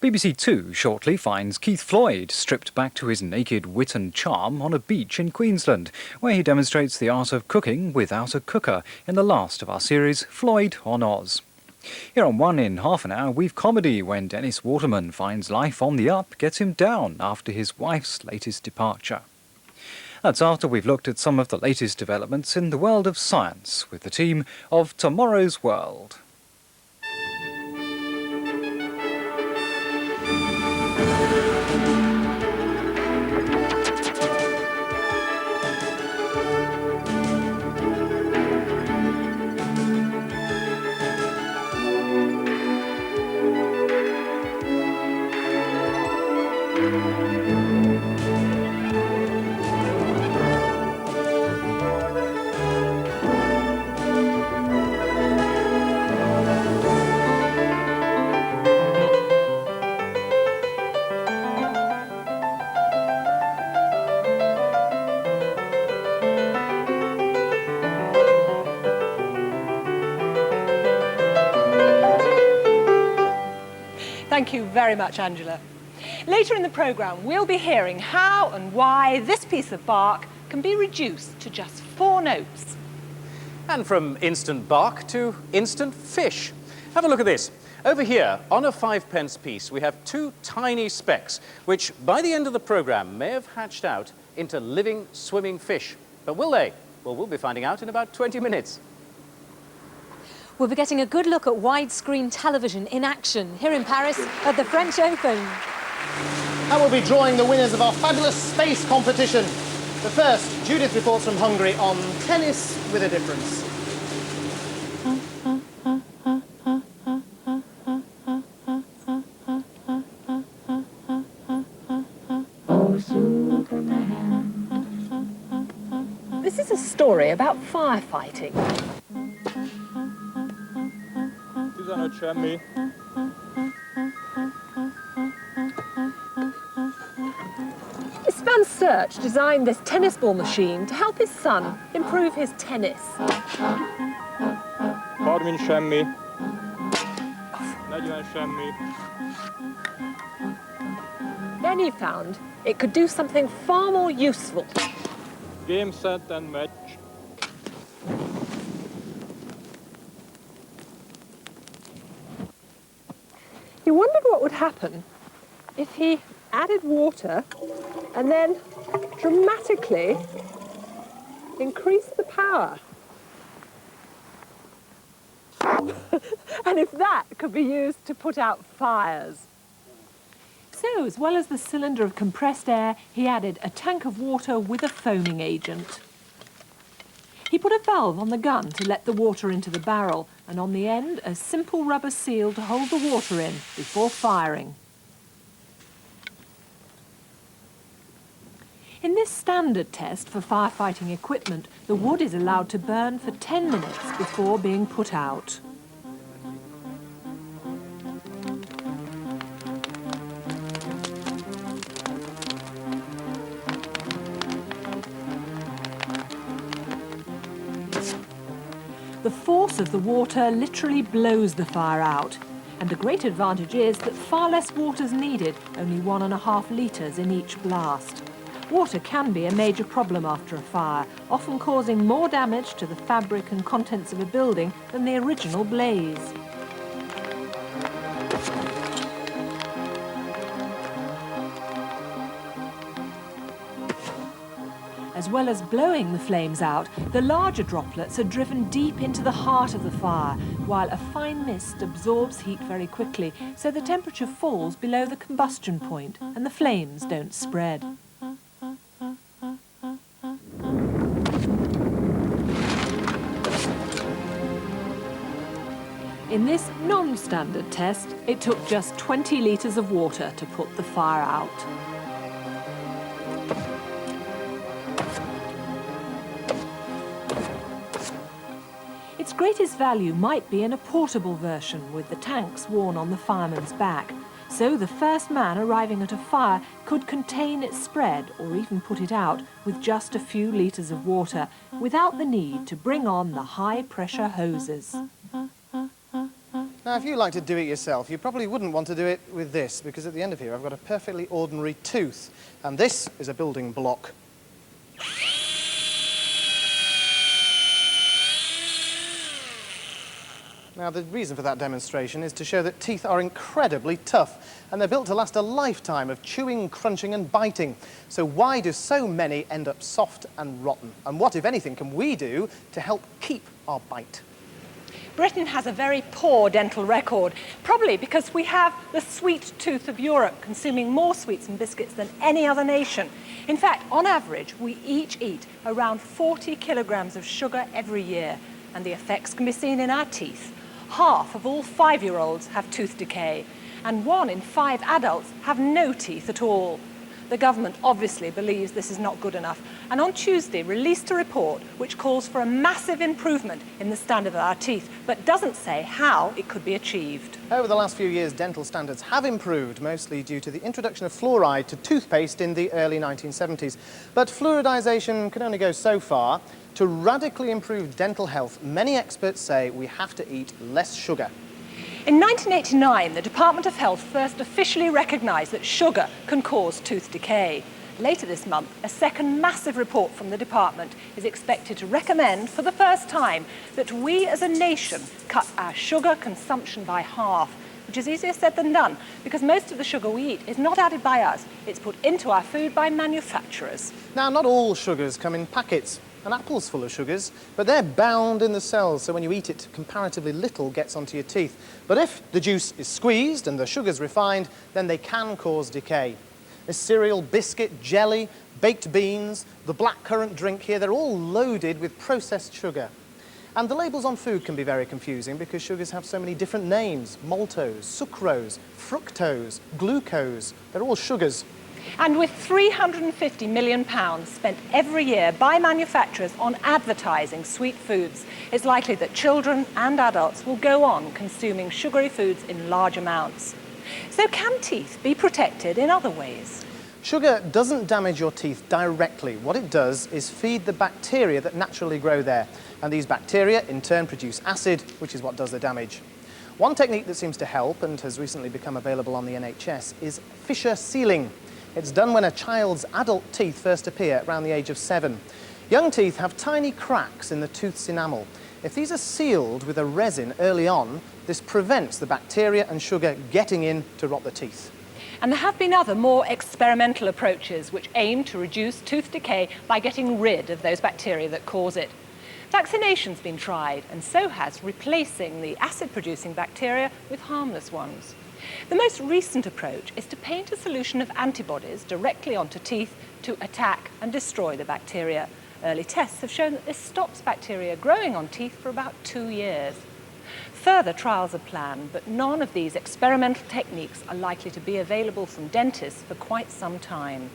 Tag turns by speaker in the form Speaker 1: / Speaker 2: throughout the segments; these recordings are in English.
Speaker 1: BBC2 shortly finds Keith Floyd stripped back to his naked wit and charm on a beach in Queensland, where he demonstrates the art of cooking without a cooker in the last of our series, Floyd on Oz. Here on One in Half an Hour, we've comedy when Dennis Waterman finds life on the up gets him down after his wife's latest departure. That's after we've looked at some of the latest developments in the world of science with the team of Tomorrow's World.
Speaker 2: Thank you very much, Angela. Later in the programme, we'll be hearing how and why this piece of bark can be reduced to just 4 notes.
Speaker 3: And from instant bark to instant fish. Have a look at this. Over here, on a 5-pence piece, we have 2 tiny specks, which by the end of the programme may have hatched out into living, swimming fish. But will they? Well, we'll be finding out in about 20 minutes.
Speaker 4: We'll be getting a good look at widescreen television in action here in Paris at the French Open.
Speaker 5: And we'll be drawing the winners of our fabulous space competition. But first, Judith reports from Hungary on tennis with a difference.
Speaker 2: This is a story about firefighting. Sven Search designed this tennis ball machine to help his son improve his tennis.
Speaker 6: 30 semmi. 40 semmi.
Speaker 2: Then he found it could do something far more useful.
Speaker 6: Game, set and match.
Speaker 2: He wondered what would happen if he added water and then dramatically increased the power. And if that could be used to put out fires. So, as well as the cylinder of compressed air, he added a tank of water with a foaming agent. He put a valve on the gun to let the water into the barrel, and on the end, a simple rubber seal to hold the water in before firing. In this standard test for firefighting equipment, the wood is allowed to burn for 10 minutes before being put out. The force of the water literally blows the fire out, and the great advantage is that far less water is needed, only 1.5 litres in each blast. Water can be a major problem after a fire, often causing more damage to the fabric and contents of a building than the original blaze. As well as blowing the flames out, the larger droplets are driven deep into the heart of the fire, while a fine mist absorbs heat very quickly, so the temperature falls below the combustion point and the flames don't spread. In this non-standard test, it took just 20 litres of water to put the fire out. Its greatest value might be in a portable version with the tanks worn on the fireman's back. So the first man arriving at a fire could contain its spread or even put it out with just a few litres of water without the need to bring on the high-pressure hoses.
Speaker 5: Now, if you like to do it yourself, you probably wouldn't want to do it with this, because at the end of here I've got a perfectly ordinary tooth, and this is a building block. Now, the reason for that demonstration is to show that teeth are incredibly tough, and they're built to last a lifetime of chewing, crunching and biting. So why do so many end up soft and rotten? And what, if anything, can we do to help keep our bite?
Speaker 2: Britain has a very poor dental record, probably because we have the sweet tooth of Europe, consuming more sweets and biscuits than any other nation. In fact, on average, we each eat around 40 kilograms of sugar every year, and the effects can be seen in our teeth. Half of all 5-year-olds have tooth decay, and 1 in 5 adults have no teeth at all. The government obviously believes this is not good enough, and on Tuesday released a report which calls for a massive improvement in the standard of our teeth, but doesn't say how it could be achieved.
Speaker 5: Over the last few years, dental standards have improved, mostly due to the introduction of fluoride to toothpaste in the early 1970s. But fluoridization can only go so far. To radically improve dental health, many experts say we have to eat less sugar.
Speaker 2: In 1989, the Department of Health first officially recognised that sugar can cause tooth decay. Later this month, a second massive report from the department is expected to recommend for the first time that we as a nation cut our sugar consumption by half, which is easier said than done, because most of the sugar we eat is not added by us. It's put into our food by manufacturers.
Speaker 5: Now, not all sugars come in packets. An apple's full of sugars, but they're bound in the cells, so when you eat it, comparatively little gets onto your teeth. But if the juice is squeezed and the sugar's refined, then they can cause decay. This cereal, biscuit, jelly, baked beans, the blackcurrant drink here, they're all loaded with processed sugar. And the labels on food can be very confusing because sugars have so many different names: maltose, sucrose, fructose, glucose. They're all sugars.
Speaker 2: And with £350 million spent every year by manufacturers on advertising sweet foods, it's likely that children and adults will go on consuming sugary foods in large amounts. So can teeth be protected in other ways?
Speaker 5: Sugar doesn't damage your teeth directly. What it does is feed the bacteria that naturally grow there. And these bacteria in turn produce acid, which is what does the damage. One technique that seems to help and has recently become available on the NHS is fissure sealing. It's done when a child's adult teeth first appear around the age of 7. Young teeth have tiny cracks in the tooth's enamel. If these are sealed with a resin early on, this prevents the bacteria and sugar getting in to rot the teeth.
Speaker 2: And there have been other more experimental approaches which aim to reduce tooth decay by getting rid of those bacteria that cause it. Vaccination's been tried, and so has replacing the acid-producing bacteria with harmless ones. The most recent approach is to paint a solution of antibodies directly onto teeth to attack and destroy the bacteria. Early tests have shown that this stops bacteria growing on teeth for about 2 years. Further trials are planned, but none of these experimental techniques are likely to be available from dentists for quite some time.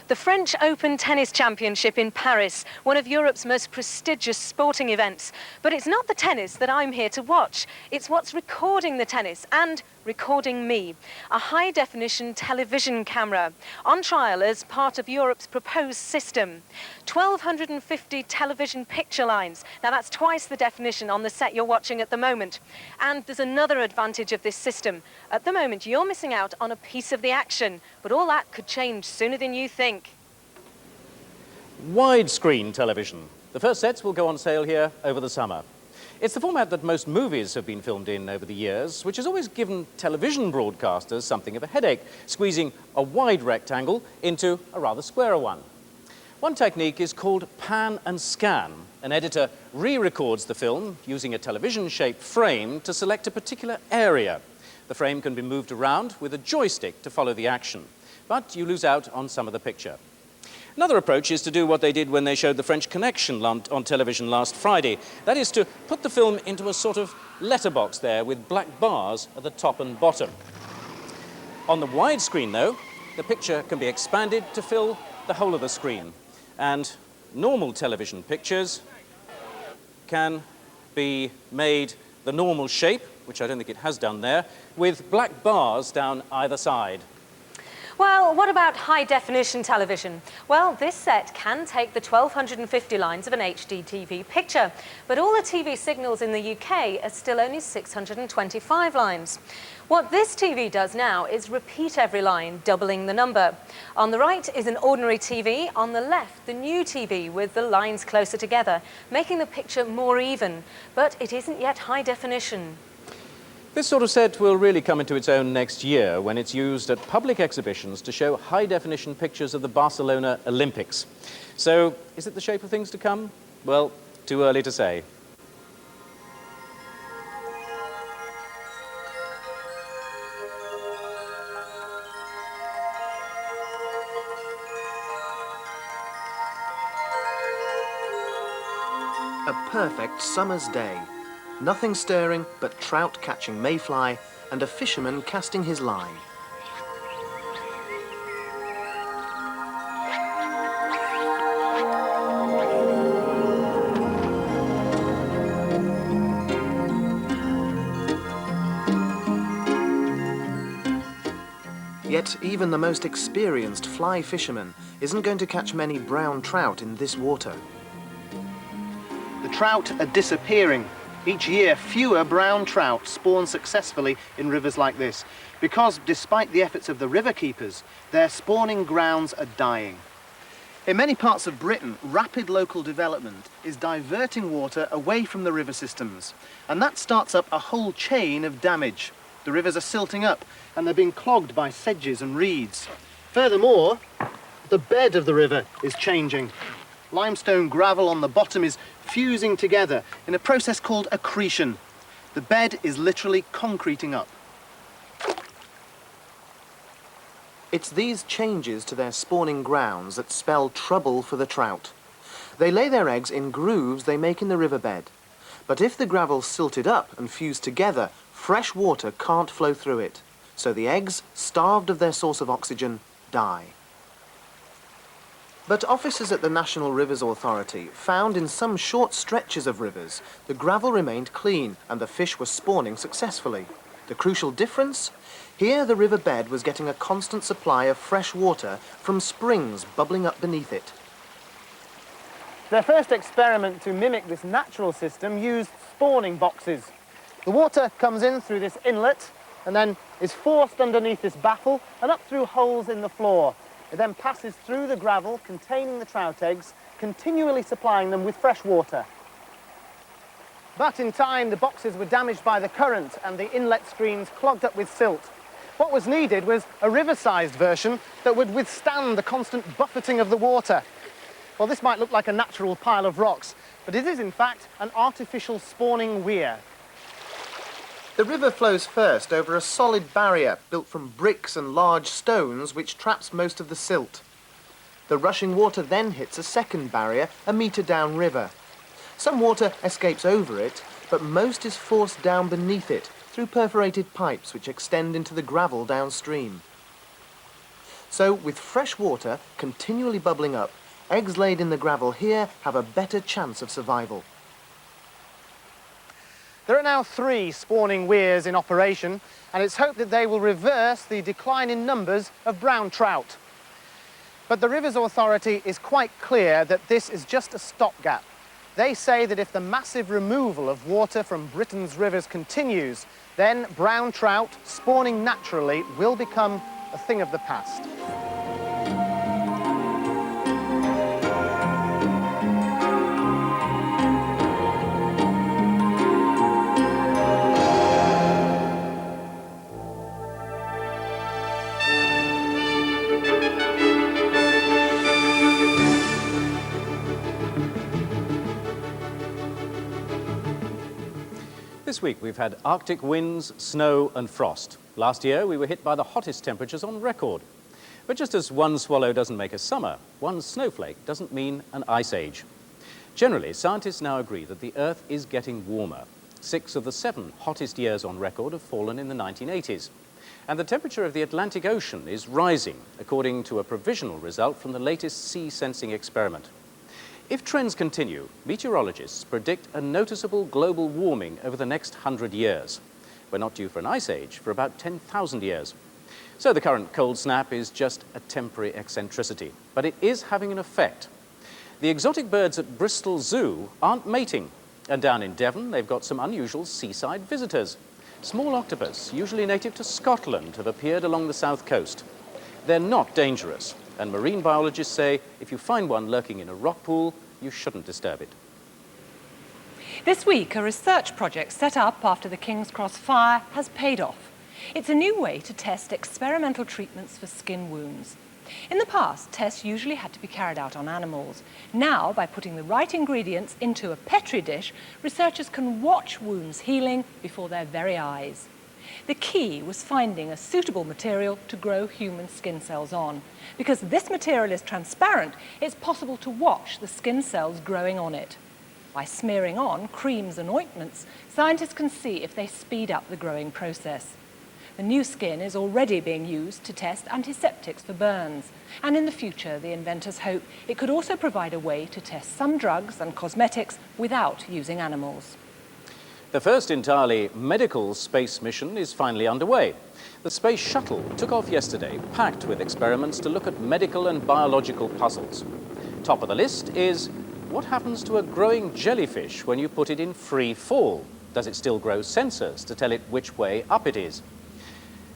Speaker 4: The French Open Tennis Championship in Paris, one of Europe's most prestigious sporting events. But it's not the tennis that I'm here to watch. It's what's recording the tennis and recording me. A high-definition television camera, on trial as part of Europe's proposed system. 1,250 television picture lines. Now that's twice the definition on the set you're watching at the moment. And there's another advantage of this system. At the moment, you're missing out on a piece of the action, but all that could change sooner than you think.
Speaker 3: Widescreen television. The first sets will go on sale here over the summer. It's the format that most movies have been filmed in over the years, which has always given television broadcasters something of a headache, squeezing a wide rectangle into a rather squarer one. One technique is called pan and scan. An editor re-records the film using a television-shaped frame to select a particular area. The frame can be moved around with a joystick to follow the action, but you lose out on some of the picture. Another approach is to do what they did when they showed The French Connection on television last Friday. That is to put the film into a sort of letterbox there with black bars at the top and bottom. On the widescreen, though, the picture can be expanded to fill the whole of the screen. And normal television pictures can be made the normal shape, which I don't think it has done there, with black bars down either side.
Speaker 4: Well, what about high-definition television? Well, this set can take the 1250 lines of an HD TV picture, but all the TV signals in the UK are still only 625 lines. What this TV does now is repeat every line, doubling the number. On the right is an ordinary TV, on the left the new TV with the lines closer together, making the picture more even, but it isn't yet high definition.
Speaker 3: This sort of set will really come into its own next year when it's used at public exhibitions to show high-definition pictures of the Barcelona Olympics. So, is it the shape of things to come? Well, too early to say.
Speaker 5: A perfect summer's day. Nothing stirring but trout catching mayfly and a fisherman casting his line. Yet even the most experienced fly fisherman isn't going to catch many brown trout in this water. The trout are disappearing. Each year, fewer brown trout spawn successfully in rivers like this, because despite the efforts of the river keepers, their spawning grounds are dying. In many parts of Britain, rapid local development is diverting water away from the river systems, and that starts up a whole chain of damage. The rivers are silting up, and they're being clogged by sedges and reeds. Furthermore, the bed of the river is changing. Limestone gravel on the bottom is fusing together in a process called accretion. The bed is literally concreting up. It's these changes to their spawning grounds that spell trouble for the trout. They lay their eggs in grooves they make in the riverbed. But if the gravel's silted up and fused together, fresh water can't flow through it. So the eggs, starved of their source of oxygen, die. But officers at the National Rivers Authority found in some short stretches of rivers the gravel remained clean and the fish were spawning successfully. The crucial difference? Here the riverbed was getting a constant supply of fresh water from springs bubbling up beneath it. Their first experiment to mimic this natural system used spawning boxes. The water comes in through this inlet and then is forced underneath this baffle and up through holes in the floor. It then passes through the gravel containing the trout eggs, continually supplying them with fresh water. But in time, the boxes were damaged by the current and the inlet screens clogged up with silt. What was needed was a river-sized version that would withstand the constant buffeting of the water. Well, this might look like a natural pile of rocks, but it is in fact an artificial spawning weir. The river flows first over a solid barrier built from bricks and large stones which traps most of the silt. The rushing water then hits a second barrier a metre downriver. Some water escapes over it, but most is forced down beneath it through perforated pipes which extend into the gravel downstream. So, with fresh water continually bubbling up, eggs laid in the gravel here have a better chance of survival. There are now 3 spawning weirs in operation, and it's hoped that they will reverse the decline in numbers of brown trout. But the Rivers Authority is quite clear that this is just a stopgap. They say that if the massive removal of water from Britain's rivers continues, then brown trout, spawning naturally, will become a thing of the past.
Speaker 3: This week we've had Arctic winds, snow and frost. Last year we were hit by the hottest temperatures on record. But just as one swallow doesn't make a summer, one snowflake doesn't mean an ice age. Generally, scientists now agree that the Earth is getting warmer. 6 of the 7 hottest years on record have fallen in the 1980s. And the temperature of the Atlantic Ocean is rising, according to a provisional result from the latest sea sensing experiment. If trends continue, meteorologists predict a noticeable global warming over the next 100 years. We're not due for an ice age for about 10,000 years. So the current cold snap is just a temporary eccentricity, but it is having an effect. The exotic birds at Bristol Zoo aren't mating, and down in Devon they've got some unusual seaside visitors. Small octopus, usually native to Scotland, have appeared along the south coast. They're not dangerous, and marine biologists say if you find one lurking in a rock pool, you shouldn't disturb it.
Speaker 2: This week, a research project set up after the King's Cross fire has paid off. It's a new way to test experimental treatments for skin wounds. In the past, tests usually had to be carried out on animals. Now, by putting the right ingredients into a Petri dish, researchers can watch wounds healing before their very eyes. The key was finding a suitable material to grow human skin cells on. Because this material is transparent, it's possible to watch the skin cells growing on it. By smearing on creams and ointments, scientists can see if they speed up the growing process. The new skin is already being used to test antiseptics for burns, and in the future the inventors hope it could also provide a way to test some drugs and cosmetics without using animals.
Speaker 3: The first entirely medical space mission is finally underway. The space shuttle took off yesterday, packed with experiments to look at medical and biological puzzles. Top of the list is what happens to a growing jellyfish when you put it in free fall? Does it still grow sensors to tell it which way up it is?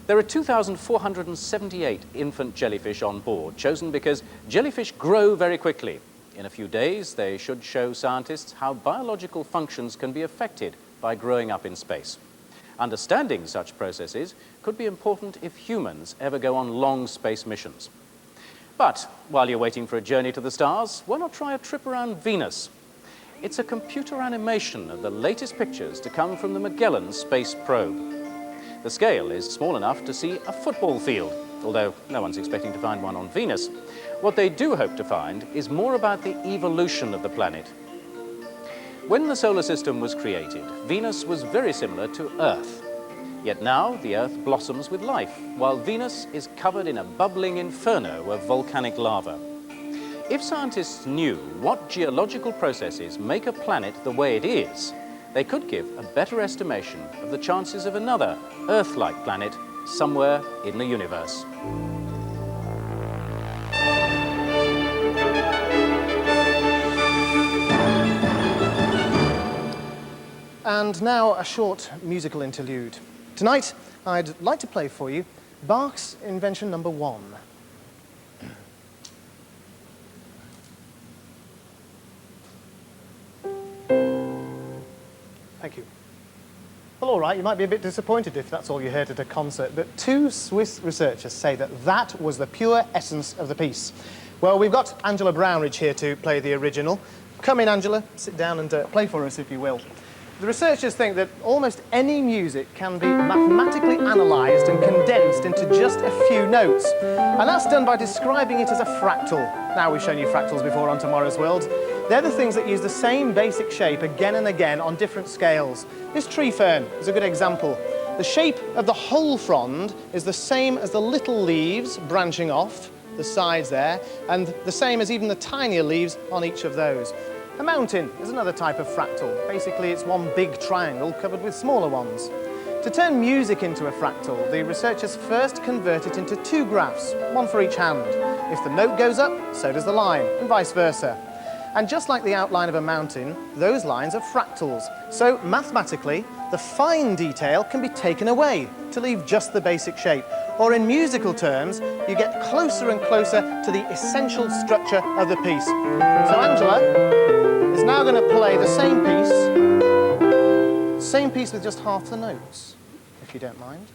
Speaker 3: There are 2,478 infant jellyfish on board, chosen because jellyfish grow very quickly. In a few days, they should show scientists how biological functions can be affected by growing up in space. Understanding such processes could be important if humans ever go on long space missions. But while you're waiting for a journey to the stars, why not try a trip around Venus? It's a computer animation of the latest pictures to come from the Magellan space probe. The scale is small enough to see a football field, although no one's expecting to find one on Venus. What they do hope to find is more about the evolution of the planet. When the solar system was created, Venus was very similar to Earth. Yet now the Earth blossoms with life, while Venus is covered in a bubbling inferno of volcanic lava. If scientists knew what geological processes make a planet the way it is, they could give a better estimation of the chances of another Earth-like planet somewhere in the universe.
Speaker 5: And now a short musical interlude. Tonight, I'd like to play for you Bach's invention number 1. Thank you. Well, all right, you might be a bit disappointed if that's all you heard at a concert, but 2 Swiss researchers say that that was the pure essence of the piece. Well, we've got Angela Brownridge here to play the original. Come in, Angela, sit down and play for us, if you will. The researchers think that almost any music can be mathematically analysed and condensed into just a few notes. And that's done by describing it as a fractal. Now, we've shown you fractals before on Tomorrow's World. They're the things that use the same basic shape again and again on different scales. This tree fern is a good example. The shape of the whole frond is the same as the little leaves branching off, the sides there, and the same as even the tinier leaves on each of those. A mountain is another type of fractal. Basically, it's one big triangle covered with smaller ones. To turn music into a fractal, the researchers first convert it into 2 graphs, one for each hand. If the note goes up, so does the line, and vice versa. And just like the outline of a mountain, those lines are fractals. So mathematically, the fine detail can be taken away to leave just the basic shape. Or in musical terms, you get closer and closer to the essential structure of the piece. So Angela is now going to play the same piece with just half the notes, if you don't mind.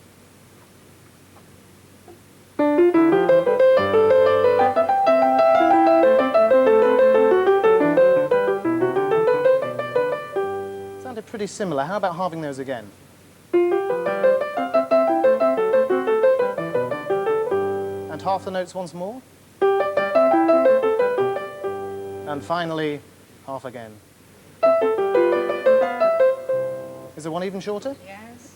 Speaker 5: Sounded pretty similar. How about halving those again? And half the notes once more. And finally, half again. Is there one even shorter?
Speaker 7: Yes.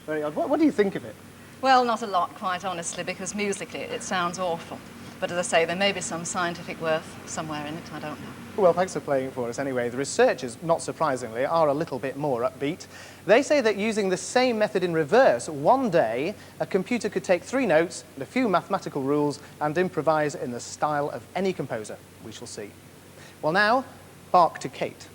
Speaker 5: Very odd. What do you think of it?
Speaker 7: Well, not a lot, quite honestly, because musically it sounds awful. But as I say, there may be some scientific worth somewhere in it, I don't know.
Speaker 5: Well, thanks for playing for us anyway. The researchers, not surprisingly, are a little bit more upbeat. They say that using the same method in reverse, one day a computer could take 3 notes and a few mathematical rules and improvise in the style of any composer. We shall see. Well, now, bark to Kate.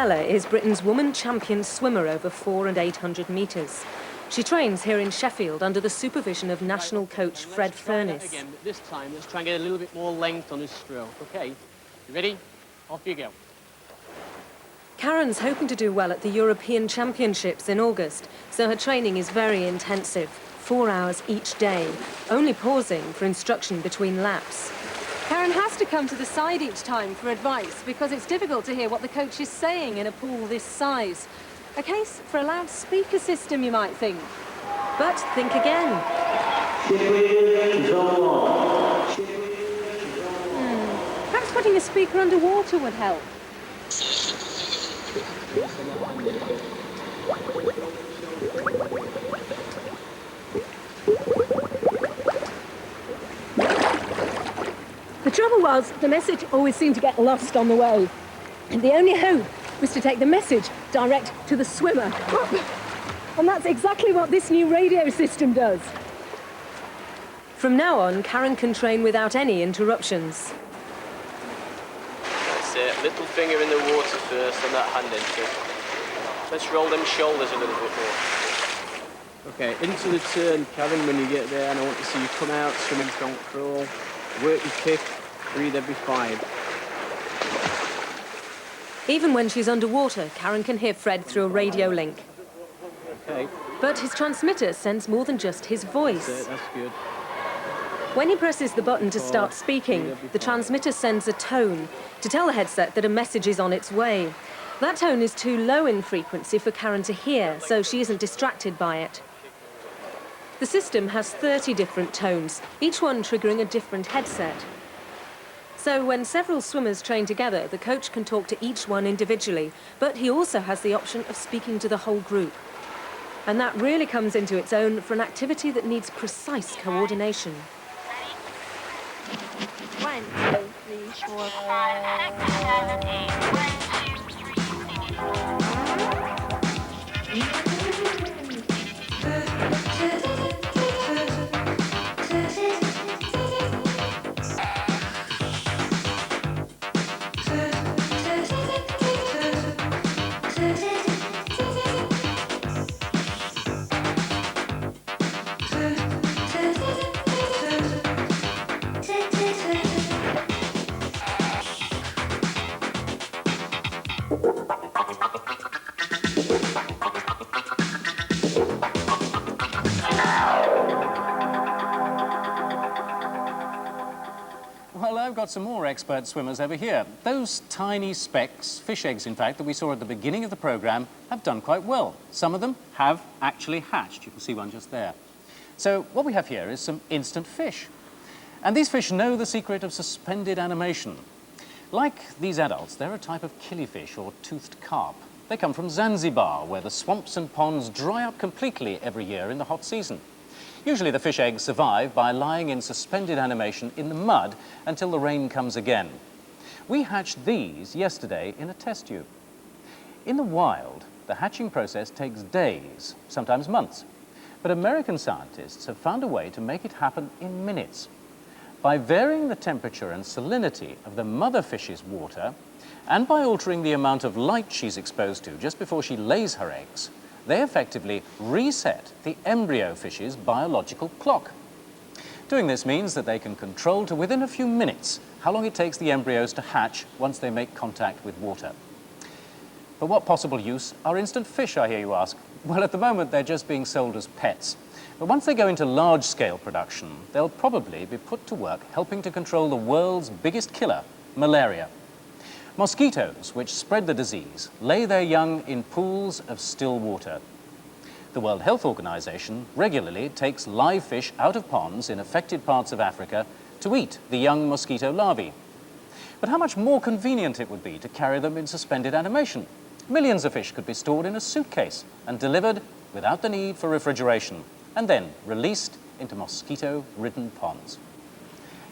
Speaker 4: Is Britain's woman champion swimmer over 400 and 800 metres. She trains here in Sheffield under the supervision of national coach Fred Furness.
Speaker 8: Again, but this time, let's try and get a little bit more length on his stroke. OK, you ready? Off you go.
Speaker 4: Karen's hoping to do well at the European Championships in August, so her training is very intensive, 4 hours each day, only pausing for instruction between laps. Karen has to come to the side each time for advice because it's difficult to hear what the coach is saying in a pool this size. A case for a loudspeaker system, you might think. But think again. Perhaps putting a speaker underwater would help. The trouble was, the message always seemed to get lost on the way. And the only hope was to take the message direct to the swimmer. And that's exactly what this new radio system does. From now on, Karen can train without any interruptions.
Speaker 8: That's it. Little finger in the water first and that hand into. Let's roll them shoulders a little bit more. OK, into the turn, Karen, when you get there, and I want to see you come out, swimming front crawl. Work your kick, breathe every 5.
Speaker 4: Even when she's underwater, Karen can hear Fred through a radio link.
Speaker 8: OK.
Speaker 4: But his transmitter sends more than just his voice.
Speaker 8: That's good.
Speaker 4: When he presses the button to start speaking, the transmitter sends a tone to tell the headset that a message is on its way. That tone is too low in frequency for Karen to hear, so she isn't distracted by it. The system has 30 different tones, each one triggering a different headset. So when several swimmers train together, the coach can talk to each one individually, but he also has the option of speaking to the whole group. And that really comes into its own for an activity that needs precise coordination.
Speaker 9: 1, 2, 3, 4, 5, 6, 7, 8. 1, 2, 3.
Speaker 3: Well, I've got some more expert swimmers over here. Those tiny specks, fish eggs in fact, that we saw at the beginning of the programme have done quite well. Some of them have actually hatched. You can see one just there. So what we have here is some instant fish. And these fish know the secret of suspended animation. Like these adults, they're a type of killifish or toothed carp. They come from Zanzibar, where the swamps and ponds dry up completely every year in the hot season. Usually the fish eggs survive by lying in suspended animation in the mud until the rain comes again. We hatched these yesterday in a test tube. In the wild, the hatching process takes days, sometimes months. But American scientists have found a way to make it happen in minutes. By varying the temperature and salinity of the mother fish's water, and by altering the amount of light she's exposed to just before she lays her eggs, they effectively reset the embryo fish's biological clock. Doing this means that they can control to within a few minutes how long it takes the embryos to hatch once they make contact with water. For what possible use are instant fish, I hear you ask? Well, at the moment, they're just being sold as pets. But once they go into large-scale production, they'll probably be put to work helping to control the world's biggest killer, malaria. Mosquitoes, which spread the disease, lay their young in pools of still water. The World Health Organization regularly takes live fish out of ponds in affected parts of Africa to eat the young mosquito larvae. But how much more convenient it would be to carry them in suspended animation. Millions of fish could be stored in a suitcase and delivered without the need for refrigeration, and then released into mosquito-ridden ponds.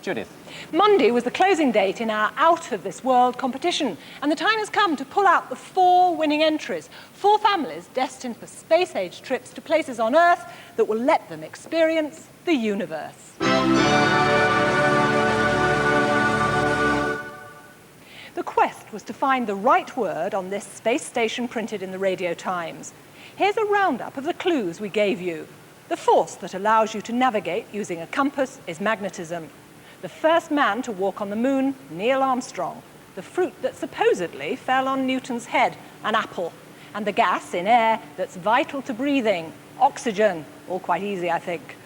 Speaker 3: Judith.
Speaker 2: Monday was the closing date in our Out of This World competition, and the time has come to pull out the 4 winning entries. 4 families destined for space-age trips to places on Earth that will let them experience the universe. The quest was to find the right word on this space station printed in the Radio Times. Here's a roundup of the clues we gave you. The force that allows you to navigate using a compass is magnetism. The first man to walk on the moon, Neil Armstrong. The fruit that supposedly fell on Newton's head, an apple. And the gas in air that's vital to breathing, oxygen. All quite easy, I think.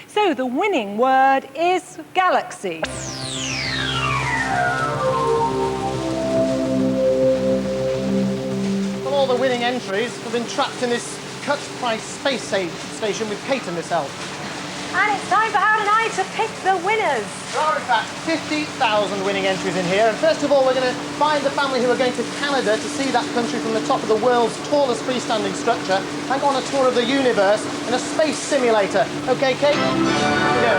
Speaker 2: So the winning word is galaxy.
Speaker 5: Well, all the winning entries have been trapped in this cut-price space station with Kate and myself.
Speaker 4: And it's time for Howard and I to pick the winners.
Speaker 5: There are, in fact, 50,000 winning entries in here. And first of all, we're going to find the family who are going to Canada to see that country from the top of the world's tallest freestanding structure and go on a tour of the universe in a space simulator. OK, Kate? Here we go.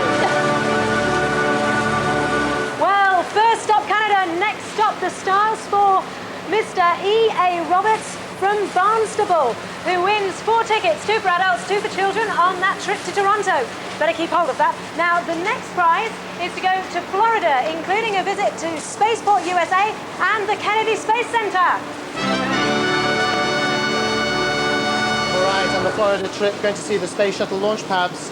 Speaker 4: Well, first stop Canada, next stop the stars for Mr. E.A. Roberts from Barnstable, who wins 4 tickets, 2 for adults, 2 for children, on that trip to Toronto. Better keep hold of that. Now, the next prize is to go to Florida, including a visit to Spaceport USA and the Kennedy Space Center.
Speaker 5: All right, on the Florida trip, going to see the Space Shuttle launch pads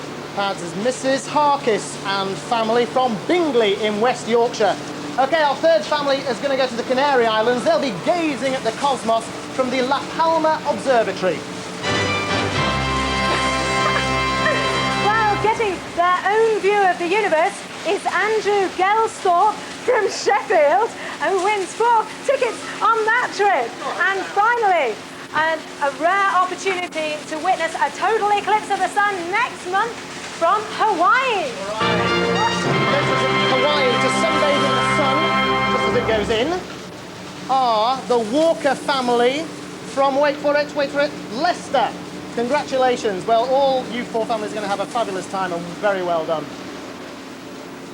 Speaker 5: is Mrs. Harkis and family from Bingley in West Yorkshire. OK, our third family is going to go to the Canary Islands. They'll be gazing at the cosmos from the La Palma Observatory.
Speaker 4: Well, getting their own view of the universe is Andrew Gelsthorpe from Sheffield, who wins 4 tickets on that trip. And finally, a rare opportunity to witness a total eclipse of the sun next month from Hawaii.
Speaker 5: Hawaii to sunbathe in the sun, just as it goes in, are the Walker family from, wait for it, Leicester. Congratulations. Well, all you 4 families are going to have a fabulous time, and very well done.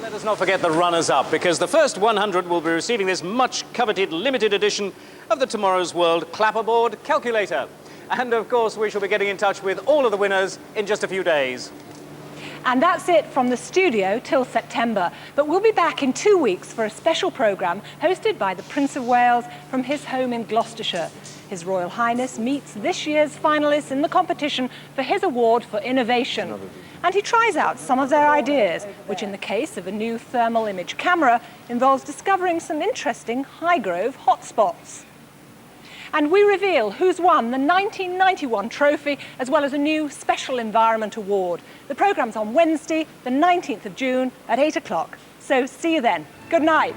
Speaker 3: Let us not forget the runners-up, because the first 100 will be receiving this much-coveted limited edition of the Tomorrow's World clapperboard calculator. And, of course, we shall be getting in touch with all of the winners in just a few days.
Speaker 2: And that's it from the studio till September. But we'll be back in 2 weeks for a special programme hosted by the Prince of Wales from his home in Gloucestershire. His Royal Highness meets this year's finalists in the competition for his award for innovation. And he tries out some of their ideas, which in the case of a new thermal image camera involves discovering some interesting Highgrove hotspots. And we reveal who's won the 1991 trophy, as well as a new Special Environment Award. The programme's on Wednesday, the 19th of June at 8 o'clock. So see you then. Good night.